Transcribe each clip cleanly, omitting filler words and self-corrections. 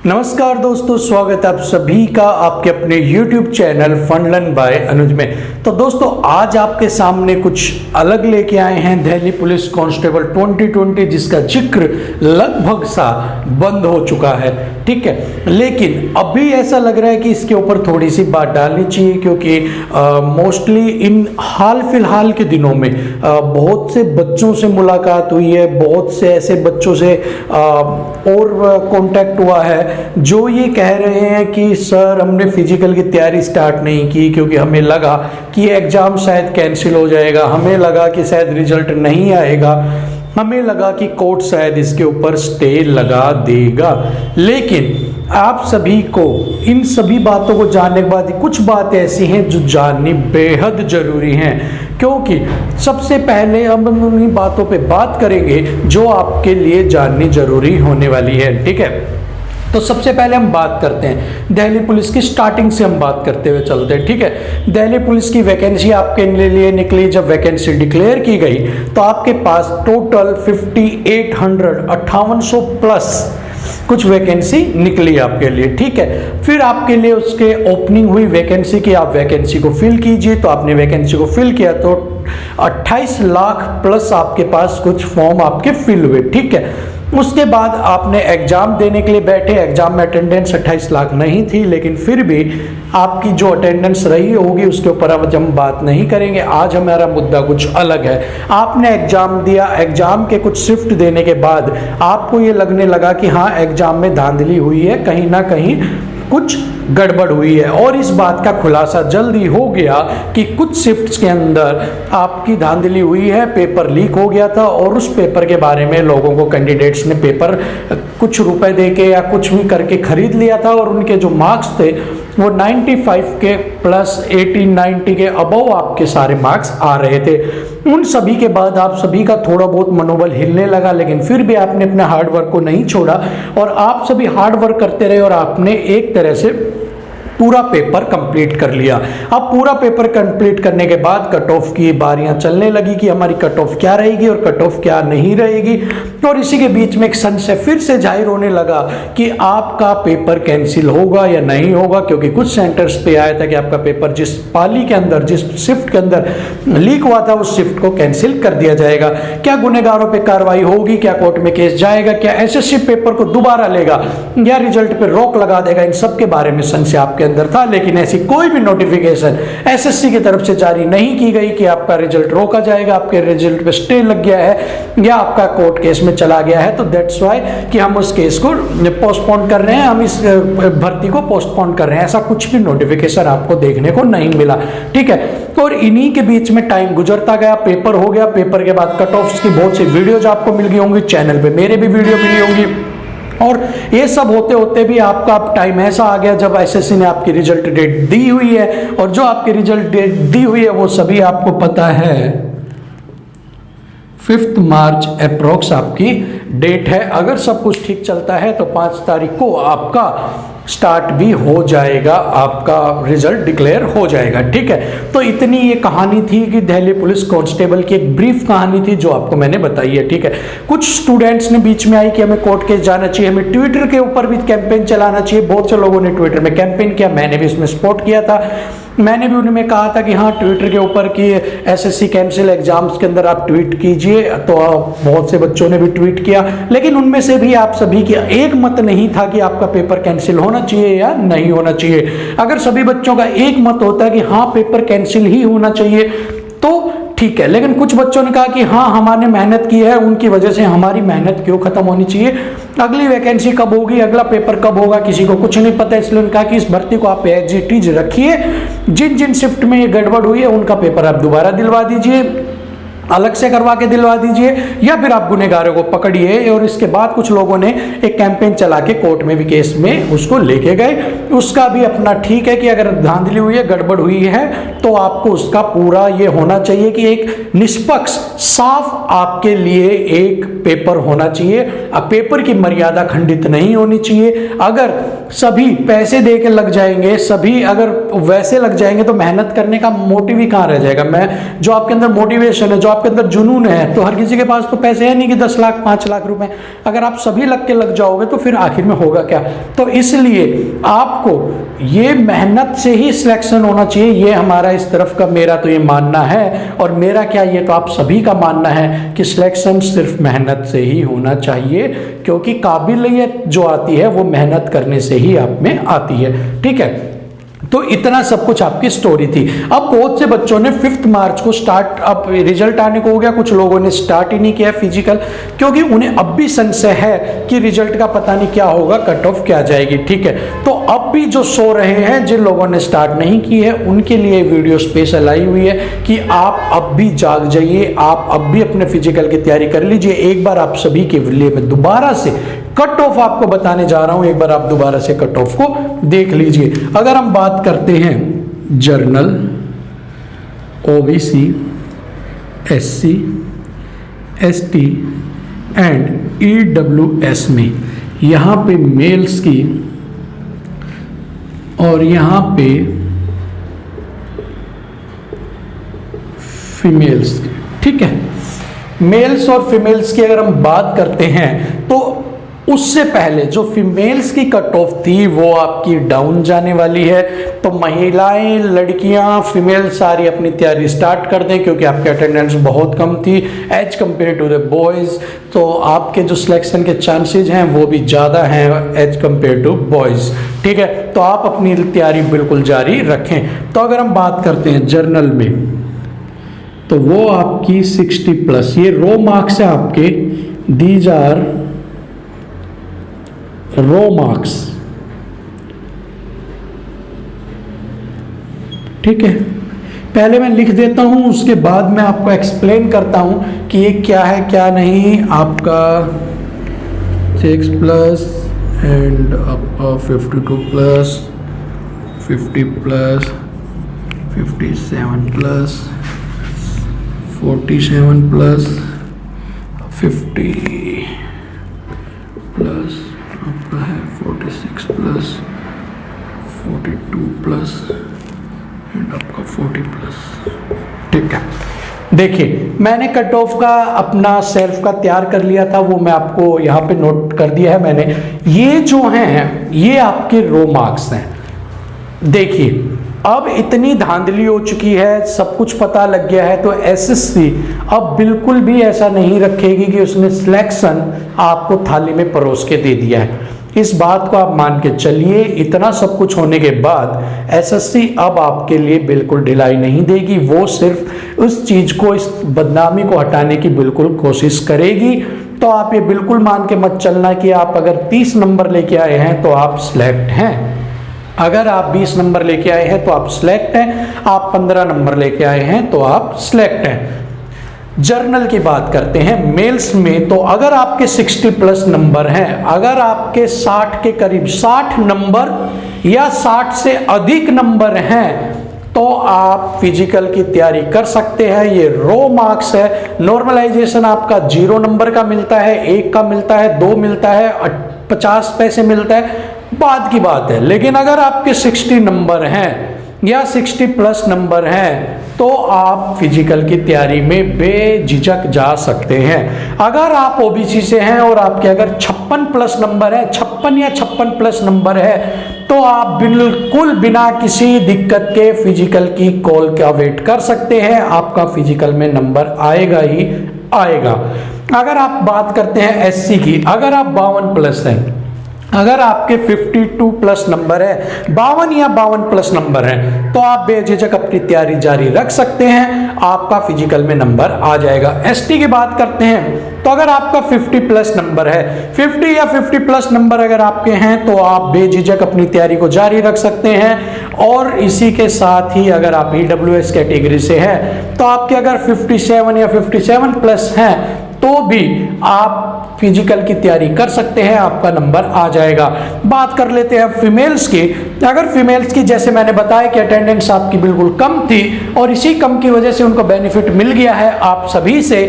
नमस्कार दोस्तों, स्वागत है आप सभी का आपके अपने YouTube चैनल फनलर्न बाय अनुज में। तो दोस्तों आज आपके सामने कुछ अलग लेके आए हैं दिल्ली पुलिस कांस्टेबल 2020, जिसका जिक्र लगभग सा बंद हो चुका है, ठीक है। लेकिन अभी ऐसा लग रहा है कि इसके ऊपर थोड़ी सी बात डालनी चाहिए, क्योंकि मोस्टली इन हाल फिलहाल के दिनों में बहुत से बच्चों से मुलाकात हुई है, बहुत से ऐसे बच्चों से और कांटेक्ट हुआ है जो ये कह रहे हैं कि सर हमने फिजिकल की तैयारी स्टार्ट नहीं की क्योंकि हमें लगा कि एग्जाम शायद कैंसिल हो जाएगा, हमें लगा कि शायद रिजल्ट नहीं आएगा, हमें लगा कि कोर्ट शायद इसके ऊपर स्टे लगा देगा। लेकिन आप सभी को इन सभी बातों को जानने के बाद कुछ बातें ऐसी हैं जो जाननी बेहद जरूरी हैं, क्योंकि सबसे पहले हम उन्हीं बातों पे बात करेंगे जो आपके लिए जाननी जरूरी होने वाली है, ठीक है। तो सबसे पहले हम बात करते हैं दिल्ली पुलिस की, स्टार्टिंग से हम बात करते हुए चलते हैं, ठीक है। दिल्ली पुलिस की वैकेंसी आपके लिए निकली, जब वैकेंसी डिक्लेयर की गई तो आपके पास टोटल 5800 प्लस कुछ वैकेंसी निकली आपके लिए, ठीक है। फिर आपके लिए उसके ओपनिंग हुई वैकेंसी की, आप वैकेंसी को फिल कीजिए। तो आपने वैकेंसी को फिल किया तो 28 लाख प्लस आपके पास कुछ फॉर्म आपके फिल हुए, ठीक है। उसके बाद आपने एग्जाम देने के लिए बैठे, एग्जाम में अटेंडेंस 28 लाख नहीं थी, लेकिन फिर भी आपकी जो अटेंडेंस रही होगी उसके ऊपर अब हम बात नहीं करेंगे। आज हमारा मुद्दा कुछ अलग है। आपने एग्जाम दिया, एग्जाम के कुछ शिफ्ट देने के बाद आपको ये लगने लगा कि हाँ एग्जाम में धांधली हुई है, कहीं ना कहीं कुछ गड़बड़ हुई है, और इस बात का खुलासा जल्दी हो गया कि कुछ शिफ्ट्स के अंदर आपकी धांधली हुई है, पेपर लीक हो गया था और उस पेपर के बारे में लोगों को, कैंडिडेट्स ने पेपर कुछ रुपए देके या कुछ भी करके खरीद लिया था, और उनके जो मार्क्स थे वो 95 के प्लस 80-90 के अबव आपके सारे मार्क्स आ रहे थे। उन सभी के बाद आप सभी का थोड़ा बहुत मनोबल हिलने लगा, लेकिन फिर भी आपने अपने हार्डवर्क को नहीं छोड़ा और आप सभी हार्डवर्क करते रहे और आपने एक तरह से पूरा पेपर कंप्लीट कर लिया। अब पूरा पेपर कंप्लीट करने के बाद कट ऑफ की बारियां चलने लगी कि हमारी कट ऑफ क्या रहेगी और कट ऑफ क्या नहीं रहेगी, और इसी के बीच में एक संशय फिर से जाहिर होने लगा कि आपका पेपर कैंसिल होगा या नहीं होगा, क्योंकि कुछ सेंटर्स पे आया था कि आपका पेपर जिस पाली के अंदर, जिस शिफ्ट के अंदर लीक हुआ था उस शिफ्ट को कैंसिल कर दिया जाएगा। क्या गुनहगारों पे कार्रवाई होगी, क्या कोर्ट में केस जाएगा, क्या एसएससी पेपर को दोबारा लेगा या रिजल्ट पे रोक लगा देगा, इन सब के बारे में संशय आपके अंदर था। लेकिन ऐसी कोई भी नोटिफिकेशन एसएससी की तरफ से जारी नहीं की गई कि आपका रिजल्ट रोका जाएगा, आपके रिजल्ट पे स्टे लग गया है या आपका कोर्ट केस में चला गया है। तो दैट्स व्हाई कि हम उस केस को पोस्टपोन कर रहे हैं, हम इस भर्ती को पोस्टपोन कर रहे हैं, ऐसा कुछ भी नोटिफिकेशन आपको देखने को नहीं मिला, ठीक है। और इन्हीं के बीच में टाइम गुजरता गया, पेपर हो गया, पेपर के बाद कट ऑफ्स की बहुत सी वीडियोज आपको मिल गई होंगी, चैनल पे मेरे भी वीडियो मिली होंगी, और ये सब होते होते भी आपका टाइम ऐसा आ गया जब एसएससी ने आपकी रिजल्ट डेट दी हुई है, और जो आपकी रिजल्ट डेट दी हुई है वो सभी आपको पता है 5 मार्च अप्रोक्स आपकी डेट है। अगर सब कुछ ठीक चलता है तो 5 तारीख को आपका स्टार्ट भी हो जाएगा, आपका रिजल्ट डिक्लेयर हो जाएगा, ठीक है। तो इतनी ये कहानी थी कि दिल्ली पुलिस कांस्टेबल की एक ब्रीफ कहानी थी जो आपको मैंने बताई है, ठीक है। कुछ स्टूडेंट्स ने बीच में आई कि हमें कोर्ट केस जाना चाहिए, हमें ट्विटर के ऊपर भी कैंपेन चलाना चाहिए। बहुत से लोगों ने ट्विटर में कैंपेन किया, मैंने भी इसमें सपोर्ट किया था। मैंने भी उन्हें कहा था कि हाँ ट्विटर के ऊपर कि एसएससी कैंसिल एग्जाम्स के अंदर आप ट्वीट कीजिए, तो बहुत से बच्चों ने भी ट्वीट किया, लेकिन उनमें से भी आप सभी की एक मत नहीं था कि आपका पेपर कैंसिल होना चाहिए या नहीं होना चाहिए। अगर सभी बच्चों का एक मत होता है कि हाँ पेपर कैंसिल ही होना चाहिए तो ठीक है, लेकिन कुछ बच्चों ने कहा कि हाँ हमारे मेहनत की है, उनकी वजह से हमारी मेहनत क्यों खत्म होनी चाहिए, अगली वैकेंसी कब होगी, अगला पेपर कब होगा, किसी को कुछ नहीं पता। इसलिए उन्होंने कहा कि इस भर्ती को आप एज इट इज रखिए, जिन जिन शिफ्ट में ये गड़बड़ हुई है उनका पेपर आप दोबारा दिलवा दीजिए, अलग से करवा के दिलवा दीजिए, या फिर आप गुनहगारों को पकड़िए। और इसके बाद कुछ लोगों ने एक कैंपेन चला के कोर्ट में भी केस में उसको लेके गए। उसका भी अपना ठीक है कि अगर धांधली हुई है, गड़बड़ हुई है, तो आपको उसका पूरा ये होना चाहिए कि एक निष्पक्ष साफ आपके लिए एक पेपर होना चाहिए। अब पेपर की मर्यादा खंडित नहीं होनी चाहिए। अगर सभी पैसे दे के लग जाएंगे, सभी अगर वैसे लग जाएंगे तो मेहनत करने का मोटिव ही कहाँ रह जाएगा। मैं जो आपके अंदर मोटिवेशन है, जो आपके अंदर जुनून है, तो हर किसी के पास तो पैसे है नहीं कि 10 लाख 5 लाख रुपए, अगर आप सभी लग जाओगे तो फिर आखिर में होगा क्या। तो इसलिए आपको ये मेहनत से ही सिलेक्शन होना चाहिए, ये हमारा इस तरफ का मेरा तो ये मानना है, और मेरा क्या ये तो आप सभी का मानना है कि सिलेक्शन सिर्फ मेहनत से ही होना चाहिए, क्योंकि काबिलियत जो आती है वो मेहनत करने से ही आप में आती है। ठीक है, तो इतना सब कुछ आपकी स्टोरी थी। अब बहुत से बच्चों ने 5 मार्च को स्टार्ट, अब रिजल्ट आने को हो गया, कुछ लोगों ने स्टार्ट ही नहीं किया फिजिकल, क्योंकि उन्हें अब भी संशय है कि रिजल्ट का पता नहीं क्या होगा, कट ऑफ क्या जाएगी। ठीक है, तो अब भी जो सो रहे हैं, जिन लोगों ने स्टार्ट नहीं की है, उनके लिए वीडियो स्पेशल आई हुई है कि आप अब भी जाग जाइए, आप अब भी अपने फिजिकल की तैयारी कर लीजिए। एक बार आप सभी के लिए मैं दोबारा से कट ऑफ आपको बताने जा रहा हूं, एक बार आप दोबारा से कट ऑफ को देख लीजिए। अगर हम बात करते हैं journal, OBC, SC, ST and EWS में, यहां पे मेल्स की और यहां पे फीमेल्स की, ठीक है, मेल्स और फीमेल्स की अगर हम बात करते हैं तो उससे पहले जो फीमेल्स की कट ऑफ थी वो आपकी डाउन जाने वाली है। तो महिलाएं, लड़कियां, फीमेल सारी अपनी तैयारी स्टार्ट कर दें, क्योंकि आपकी अटेंडेंस बहुत कम थी as compare to the boys, तो आपके जो सिलेक्शन के चांसेस हैं वो भी ज़्यादा हैं एज कंपेयर टू बॉयज़। ठीक है, तो आप अपनी तैयारी बिल्कुल जारी रखें। तो अगर हम बात करते हैं जर्नल में, तो वो आपकी 60+, ये रो मार्क्स है आपके, दीज आर रो मार्क्स। ठीक है, पहले मैं लिख देता हूं, उसके बाद मैं आपको एक्सप्लेन करता हूं कि ये क्या है क्या नहीं। आपका 6+ एंड आपका 52+, 50+, 57+, 47+, 50+, आपका है 46+, 42+ एंड आपका 40+। ठीक है, देखिए मैंने कट ऑफ का अपना सेल्फ का तैयार कर लिया था, वो मैं आपको यहाँ पे नोट कर दिया है मैंने। ये जो हैं ये आपके रो मार्क्स हैं। देखिए अब इतनी धांधली हो चुकी है, सब कुछ पता लग गया है, तो एसएससी अब बिल्कुल भी ऐसा नहीं रखेगी कि उसने सिलेक्शन आपको थाली में परोस के दे दिया है। इस बात को आप मान के चलिए, इतना सब कुछ होने के बाद एसएससी अब आपके लिए बिल्कुल ढिलाई नहीं देगी, वो सिर्फ उस चीज को, इस बदनामी को हटाने की बिल्कुल कोशिश करेगी। तो आप ये बिल्कुल मान के मत चलना कि आप अगर 30 नंबर लेके आए हैं तो आप सिलेक्ट हैं, अगर आप 20 नंबर लेके आए हैं तो आप सिलेक्ट हैं, आप 15 नंबर लेके आए हैं तो आप सिलेक्ट हैं। जर्नल की बात करते हैं मेल्स में, तो अगर आपके 60+ नंबर हैं, अगर आपके 60 के करीब 60 नंबर या 60 से अधिक नंबर हैं, तो आप फिजिकल की तैयारी कर सकते हैं। ये रो मार्क्स है, नॉर्मलाइजेशन आपका 0 नंबर का मिलता है, 1 का मिलता है, 2 मिलता है, 50 पैसे मिलता है, बाद की बात है। लेकिन अगर आपके 60 नंबर हैं या 60+ नंबर हैं तो आप फिजिकल की तैयारी में बेझिझक जा सकते हैं। अगर आप ओबीसी से हैं और आपके अगर 56+ नंबर है, 56 या 56+ नंबर है, तो आप बिल्कुल बिना किसी दिक्कत के फिजिकल की कॉल का वेट कर सकते हैं, आपका फिजिकल में नंबर आएगा ही आएगा। अगर आप बात करते हैं एससी की, अगर आप 52+ हैं, अगर आपके 52+ नंबर है, 52 या 52+ नंबर है, तो आप बेझिझक अपनी तैयारी जारी रख सकते हैं, आपका फिजिकल में नंबर आ जाएगा। एसटी की बात करते हैं, तो अगर आपका 50+ नंबर है, 50 या 50+ नंबर अगर आपके हैं, तो आप बेझिझक अपनी तैयारी को जारी रख सकते हैं। और इसी के साथ ही अगर आप ईडब्ल्यूएस कैटेगरी से हैं, तो आपके अगर 57 या 57+ हैं, तो भी आप फिजिकल की तैयारी कर सकते हैं, आपका नंबर आ जाएगा। बात कर लेते हैं फीमेल्स की। अगर फीमेल्स की, जैसे मैंने बताया कि अटेंडेंस आपकी बिल्कुल कम थी और इसी कम की वजह से उनको बेनिफिट मिल गया है आप सभी से,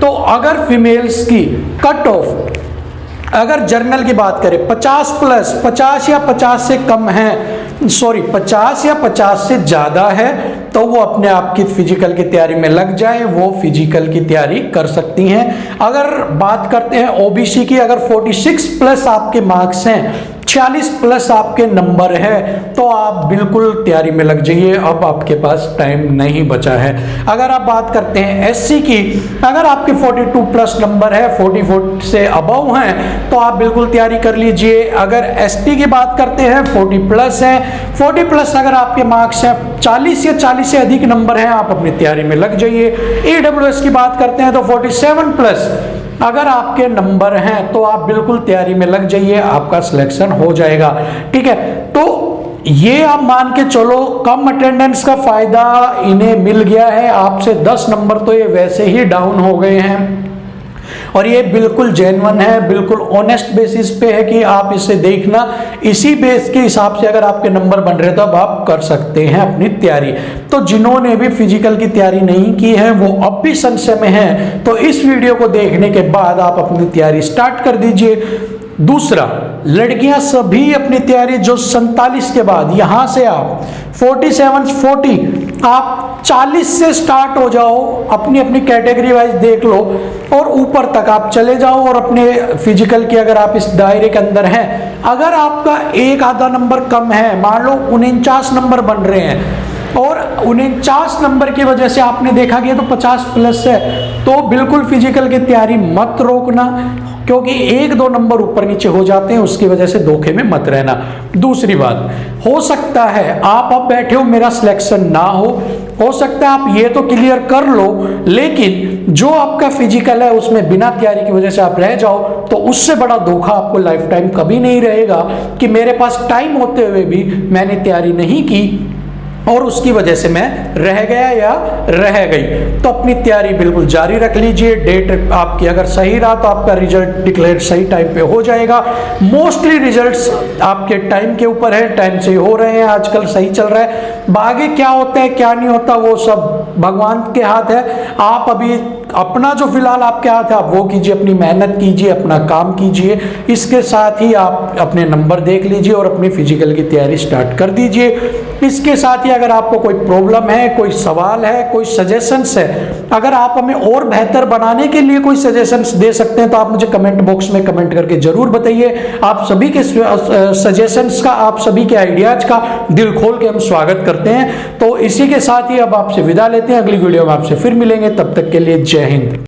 तो अगर फीमेल्स की कट ऑफ, अगर जर्नल की बात करें 50+ 50 या 50 से कम है, सॉरी 50 या 50 से ज़्यादा है, तो वो अपने आप की फिजिकल की तैयारी में लग जाए, वो फिजिकल की तैयारी कर सकती हैं। अगर बात करते हैं ओबीसी की, अगर 46 प्लस आपके मार्क्स हैं, 46 प्लस आपके नंबर है, तो आप बिल्कुल तैयारी में लग जाइए, अब आपके पास टाइम नहीं बचा है। अगर आप बात करते हैं एससी की, अगर आपके 42 प्लस नंबर है, 44 से अबव हैं, तो आप बिल्कुल तैयारी कर लीजिए। अगर एसटी की बात करते हैं 40 प्लस है, 40 प्लस अगर आपके मार्क्स हैं, 40 या 40 से अधिक नंबर हैं, आप अपनी तैयारी में लग जाइए। ईडब्ल्यूएस की बात करते हैं तो 47 प्लस अगर आपके नंबर हैं, तो आप बिल्कुल तैयारी में लग जाइए, आपका सिलेक्शन हो जाएगा। ठीक है, तो ये आप मान के चलो कम अटेंडेंस का फायदा इन्हें मिल गया है, आपसे 10 नंबर तो ये वैसे ही डाउन हो गए हैं, और ये बिल्कुल जेन्युइन है, बिल्कुल ऑनेस्ट बेसिस पे है कि आप इसे देखना, इसी बेस के हिसाब से अगर आपके नंबर बन रहे तो अब आप कर सकते हैं अपनी तैयारी। तो जिन्होंने भी फिजिकल की तैयारी नहीं की है वो अब भी संशय में हैं, तो इस वीडियो को देखने के बाद आप अपनी तैयारी स्टार्ट कर दीजिए। दूसरा, लड़कियां सभी अपनी तैयारी जो 47 के बाद यहां से आप 47 40 आप 40 से स्टार्ट हो जाओ, अपनी अपनी कैटेगरी वाइज देख लो और ऊपर तक आप चले जाओ, और अपने फिजिकल की अगर आप इस दायरे के अंदर हैं, अगर आपका एक आधा नंबर कम है, मान लो 49 नंबर बन रहे हैं और 49 नंबर की वजह से आपने देखा कि तो 50 प्लस है, तो बिल्कुल फिजिकल की तैयारी मत रोकना, क्योंकि 1-2 नंबर ऊपर नीचे हो जाते हैं, उसकी वजह से धोखे में मत रहना। दूसरी बात, हो सकता है आप अब बैठे हो मेरा सिलेक्शन ना हो सकता है आप ये तो क्लियर कर लो, लेकिन जो आपका फिजिकल है उसमें बिना तैयारी की वजह से आप रह जाओ, तो उससे बड़ा धोखा आपको लाइफ टाइम कभी नहीं रहेगा कि मेरे पास टाइम होते हुए भी मैंने तैयारी नहीं की और उसकी वजह से मैं रह गया या रह गई। तो अपनी तैयारी बिल्कुल जारी रख लीजिए। डेट आपकी अगर सही रहा तो आपका रिजल्ट डिक्लेयर सही टाइम पे हो जाएगा। मोस्टली रिजल्ट्स आपके टाइम के ऊपर है, टाइम से हो रहे हैं, आजकल सही चल रहा है। आगे क्या होता है क्या नहीं होता वो सब भगवान के हाथ है। आप अभी अपना जो फिलहाल आपके हाथ है आप वो कीजिए, अपनी मेहनत कीजिए, अपना काम कीजिए, इसके साथ ही आप अपने नंबर देख लीजिए और अपनी फिजिकल की तैयारी स्टार्ट कर दीजिए। इसके साथ ही अगर आपको कोई प्रॉब्लम है, कोई सवाल है, कोई सजेशंस है, अगर आप हमें और बेहतर बनाने के लिए कोई सजेशंस दे सकते हैं तो आप मुझे कमेंट बॉक्स में कमेंट करके जरूर बताइए। आप सभी के सजेशंस का, आप सभी के आइडियाज का दिल खोल के हम स्वागत करते हैं। तो इसी के साथ ही अब आपसे विदा लेते हैं, अगली वीडियो में आपसे फिर मिलेंगे, तब तक के लिए जय हिंद।